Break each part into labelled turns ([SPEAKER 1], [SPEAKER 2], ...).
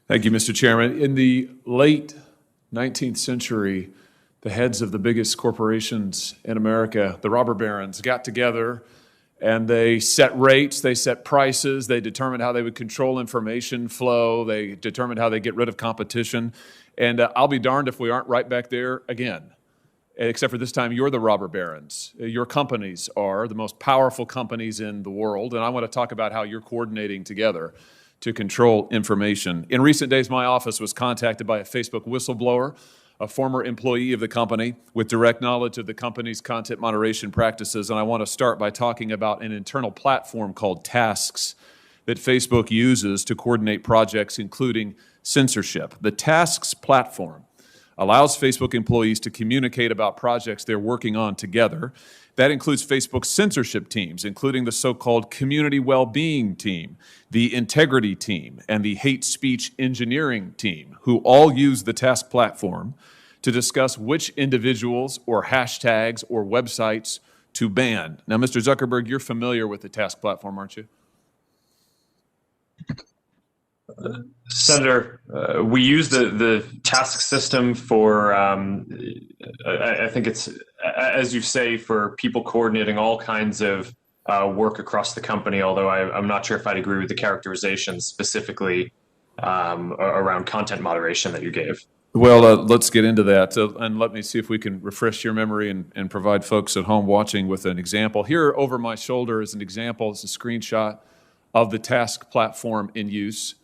[SPEAKER 1] Thank you, Mr. Chairman. In the late 19th century, the heads of the biggest corporations in America, the robber barons, got together and they set rates, they set prices, they determined how they would control information flow, they determined how they get rid of competition. And I'll be darned if we aren't right back there again. Except for this time, you're the robber barons. Your companies are the most powerful companies in the world, and I want to talk about how you're coordinating together to control information. In recent days, my office was contacted by a Facebook whistleblower, a former employee of the company with direct knowledge of the company's content moderation practices, and I want to start by talking about an internal platform called Tasks that Facebook uses to coordinate projects, including censorship. The Tasks platform allows Facebook employees to communicate about projects they're working on together. That includes Facebook's censorship teams, including the so-called community well-being team, the integrity team, and the hate speech engineering team, who all use the Task platform to discuss which individuals or hashtags or websites to ban. Now, Mr. Zuckerberg, you're familiar with the Task platform, aren't you?
[SPEAKER 2] Senator, we use the task system for, I think it's, as you say, for people coordinating all kinds of work across the company, although I'm not sure if I'd agree with the characterization specifically around content moderation that you gave.
[SPEAKER 1] Well, let's get into that, and let me see if we can refresh your memory and provide folks at home watching with an example. Here over my shoulder is an example. It's a screenshot of the Task platform in use.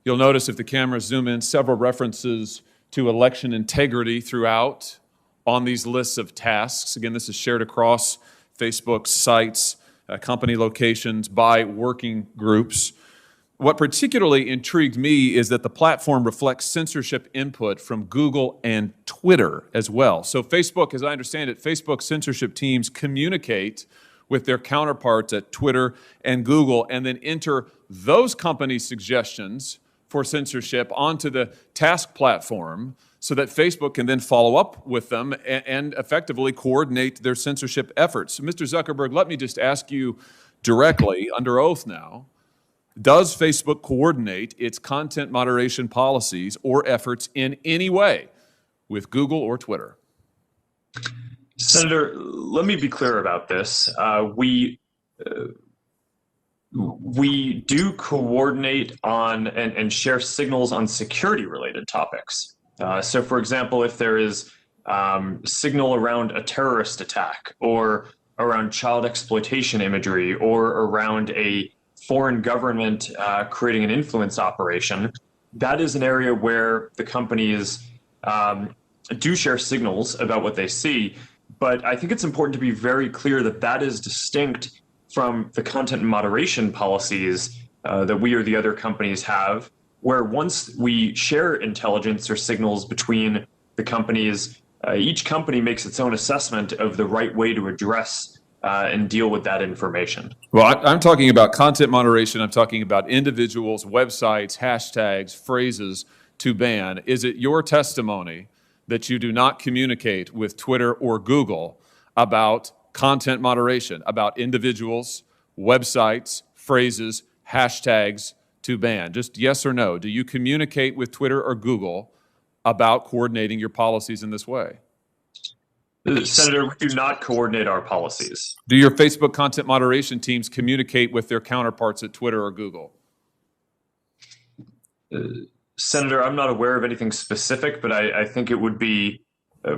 [SPEAKER 1] You'll notice if the cameras zoom in, several references to election integrity throughout on these lists of tasks. Again, this is shared across Facebook's sites, company locations, by working groups. What particularly intrigued me is that the platform reflects censorship input from Google and Twitter as well. So Facebook, as I understand it, Facebook censorship teams communicate with their counterparts at Twitter and Google and then enter those companies' suggestions for censorship onto the Task platform so that Facebook can then follow up with them and effectively coordinate their censorship efforts. So Mr. Zuckerberg, let me just ask you directly, under oath now, does Facebook coordinate its content moderation policies or efforts in any way with Google or Twitter?
[SPEAKER 2] Senator, let me be clear about this. We do coordinate on and share signals on security-related topics. So, for example, if there is signal around a terrorist attack or around child exploitation imagery or around a foreign government creating an influence operation, that is an area where the companies do share signals about what they see. But I think it's important to be very clear that that is distinct from the content moderation policies that we or the other companies have, where once we share intelligence or signals between the companies, each company makes its own assessment of the right way to address and deal with that information.
[SPEAKER 1] Well, I'm talking about content moderation. I'm talking about individuals, websites, hashtags, phrases to ban. Is it your testimony that you do not communicate with Twitter or Google about content moderation, about individuals, websites, phrases, hashtags to ban? Just yes or no. Do you communicate with Twitter or Google about coordinating your policies in this way?
[SPEAKER 2] Senator, we do not coordinate our policies.
[SPEAKER 1] Do your Facebook content moderation teams communicate with their counterparts at Twitter or Google?
[SPEAKER 2] Senator, I'm not aware of anything specific, but I think it would be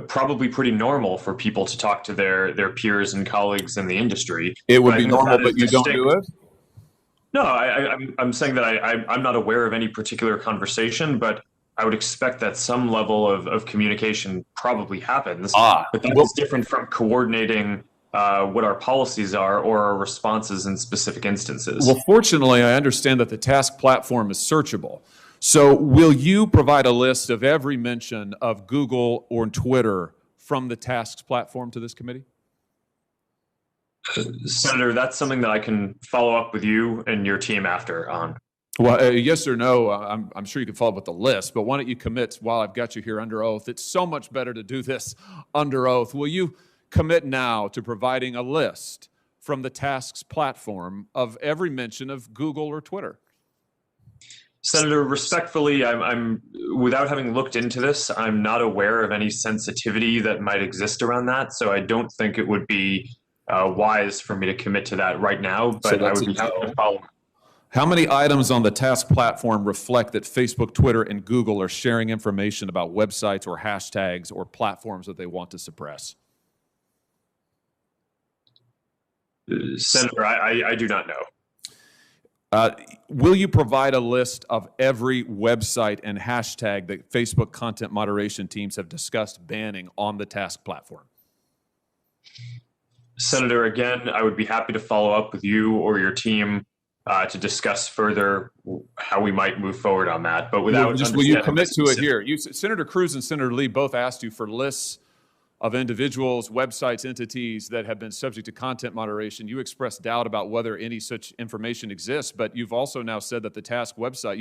[SPEAKER 2] probably pretty normal for people to talk to their peers and colleagues in the industry.
[SPEAKER 1] It would be normal, but you don't do it?
[SPEAKER 2] No, I'm saying that I'm not aware of any particular conversation, but I would expect that some level of communication probably happens. But that is different from coordinating what our policies are or our responses in specific instances.
[SPEAKER 1] Well, fortunately, I understand that the Task platform is searchable. So will you provide a list of every mention of Google or Twitter from the Tasks platform to this committee?
[SPEAKER 2] Senator, that's something that I can follow up with you and your team after on.
[SPEAKER 1] Well, yes or no, I'm sure you can follow up with the list, but why don't you commit while I've got you here under oath? It's so much better to do this under oath. Will you commit now to providing a list from the Tasks platform of every mention of Google or Twitter?
[SPEAKER 2] Senator, respectfully, I'm without having looked into this, I'm not aware of any sensitivity that might exist around that. So I don't think it would be wise for me to commit to that right now.
[SPEAKER 1] So
[SPEAKER 2] But I
[SPEAKER 1] that's
[SPEAKER 2] would
[SPEAKER 1] a
[SPEAKER 2] be happy to
[SPEAKER 1] no.
[SPEAKER 2] follow.
[SPEAKER 1] How many items on the task platform reflect that Facebook, Twitter, and Google are sharing information about websites or hashtags or platforms that they want to suppress?
[SPEAKER 2] Senator, I do not know.
[SPEAKER 1] Will you provide a list of every website and hashtag that Facebook content moderation teams have discussed banning on the task platform?
[SPEAKER 2] Senator, again, I would be happy to follow up with you or your team to discuss further how we might move forward on that. But without
[SPEAKER 1] will you commit to it here? Senator Cruz and Senator Lee both asked you for lists of individuals, websites, entities that have been subject to content moderation. You expressed doubt about whether any such information exists, but you've also now said that the task website,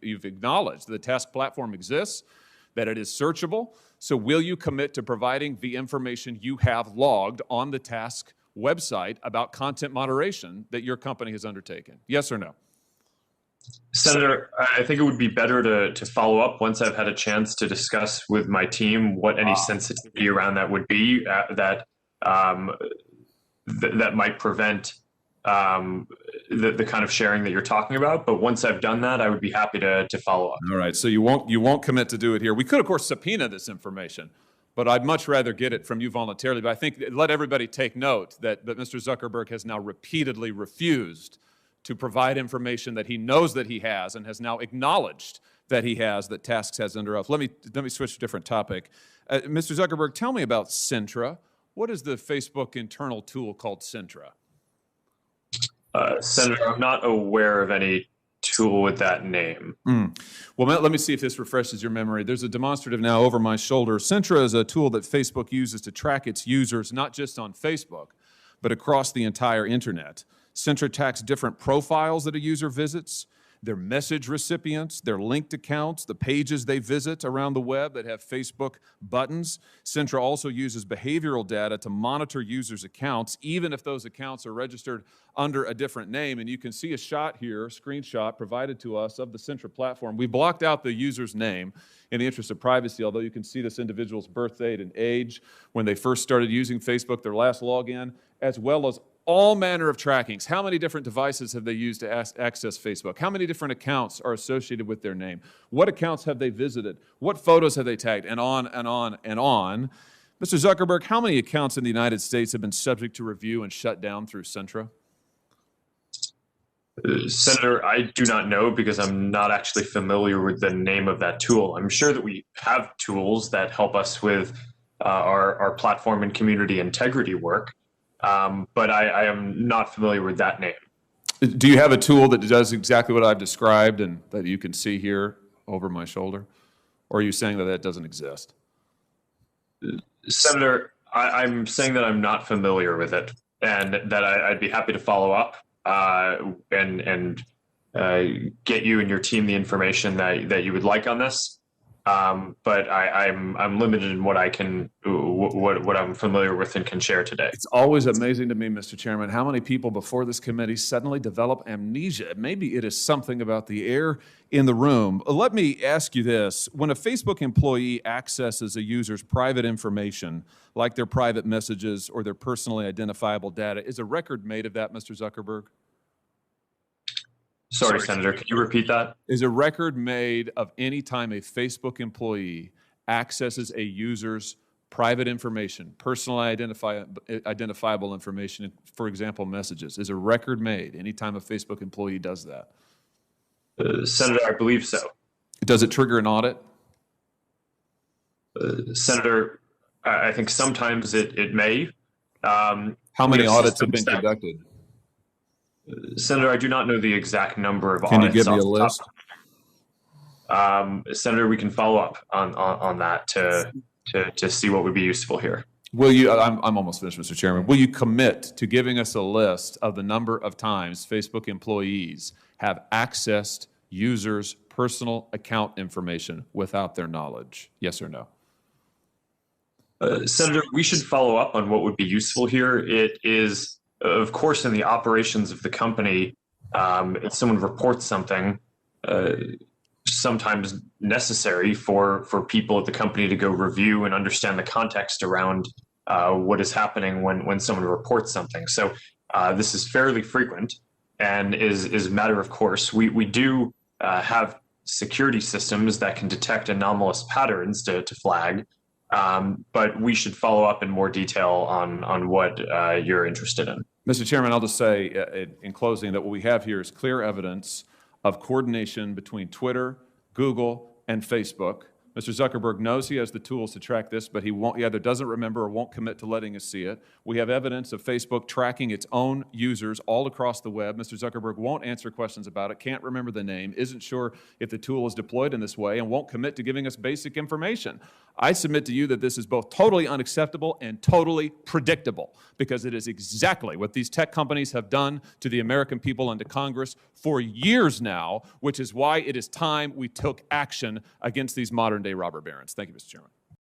[SPEAKER 1] you've acknowledged the task platform exists, that it is searchable. So will you commit to providing the information you have logged on the task website about content moderation that your company has undertaken? Yes or no?
[SPEAKER 2] Senator, I think it would be better to follow up once I've had a chance to discuss with my team what any sensitivity around that would be that might prevent the kind of sharing that you're talking about. But once I've done that, I would be happy to follow up.
[SPEAKER 1] All right. So you won't commit to do it here. We could, of course, subpoena this information, but I'd much rather get it from you voluntarily. But I think let everybody take note that Mr. Zuckerberg has now repeatedly refused to provide information that he knows that he has and has now acknowledged that he has, that Tasks has under oath. Let me switch to a different topic. Mr. Zuckerberg, tell me about Sintra. What is the Facebook internal tool called Sintra?
[SPEAKER 2] Senator, I'm not aware of any tool with that name.
[SPEAKER 1] Well, let me see if this refreshes your memory. There's a demonstrative now over my shoulder. Sintra is a tool that Facebook uses to track its users, not just on Facebook, but across the entire internet. Sintra tracks different profiles that a user visits, their message recipients, their linked accounts, the pages they visit around the web that have Facebook buttons. Sintra also uses behavioral data to monitor users' accounts, even if those accounts are registered under a different name. And you can see a shot here, a screenshot provided to us of the Sintra platform. We blocked out the user's name in the interest of privacy, although you can see this individual's birth date and age, when they first started using Facebook, their last login, as well as all manner of trackings. How many different devices have they used to access Facebook? How many different accounts are associated with their name? What accounts have they visited? What photos have they tagged? And on and on and on. Mr. Zuckerberg, how many accounts in the United States have been subject to review and shut down through Sintra?
[SPEAKER 2] Senator, I do not know because I'm not actually familiar with the name of that tool. I'm sure that we have tools that help us with our platform and community integrity work. But I am not familiar with that name.
[SPEAKER 1] Do you have a tool that does exactly what I've described and that you can see here over my shoulder? Or are you saying that that doesn't exist?
[SPEAKER 2] Senator, I'm saying that I'm not familiar with it and that I'd be happy to follow up and get you and your team the information that you would like on this. But I'm limited in what I can, what I'm familiar with and can share today.
[SPEAKER 1] It's always amazing to me, Mr. Chairman, how many people before this committee suddenly develop amnesia. Maybe it is something about the air in the room. Let me ask you this. When a Facebook employee accesses a user's private information, like their private messages or their personally identifiable data, is a record made of that, Mr. Zuckerberg?
[SPEAKER 2] Sorry, Senator, can you repeat that?
[SPEAKER 1] Is a record made of any time a Facebook employee accesses a user's private information, personally identifiable information, for example, messages? Is a record made any time a Facebook employee does that?
[SPEAKER 2] Senator, I believe so.
[SPEAKER 1] Does it trigger an audit?
[SPEAKER 2] Senator, I think sometimes it may.
[SPEAKER 1] How many audits have been conducted?
[SPEAKER 2] Senator, I do not know the exact number of
[SPEAKER 1] Can
[SPEAKER 2] audits.
[SPEAKER 1] you give me a list?
[SPEAKER 2] Senator, we can follow up on that to see what would be useful here.
[SPEAKER 1] Will you, I'm almost finished, Mr. Chairman. Will you commit to giving us a list of the number of times Facebook employees have accessed users' personal account information without their knowledge? Yes or no?
[SPEAKER 2] Senator, we should follow up on what would be useful here. It is, of course, in the operations of the company, if someone reports something, sometimes necessary for people at the company to go review and understand the context around what is happening when someone reports something. So this is fairly frequent and is a matter of course. We do have security systems that can detect anomalous patterns to flag, but we should follow up in more detail on what you're interested in.
[SPEAKER 1] Mr. Chairman, I'll just say in closing that what we have here is clear evidence of coordination between Twitter, Google, and Facebook. Mr. Zuckerberg knows he has the tools to track this, but he either doesn't remember or won't commit to letting us see it. We have evidence of Facebook tracking its own users all across the web. Mr. Zuckerberg won't answer questions about it, can't remember the name, isn't sure if the tool is deployed in this way, and won't commit to giving us basic information. I submit to you that this is both totally unacceptable and totally predictable, because it is exactly what these tech companies have done to the American people and to Congress for years now, which is why it is time we took action against these modern-day robber barons. Thank you, Mr. Chairman.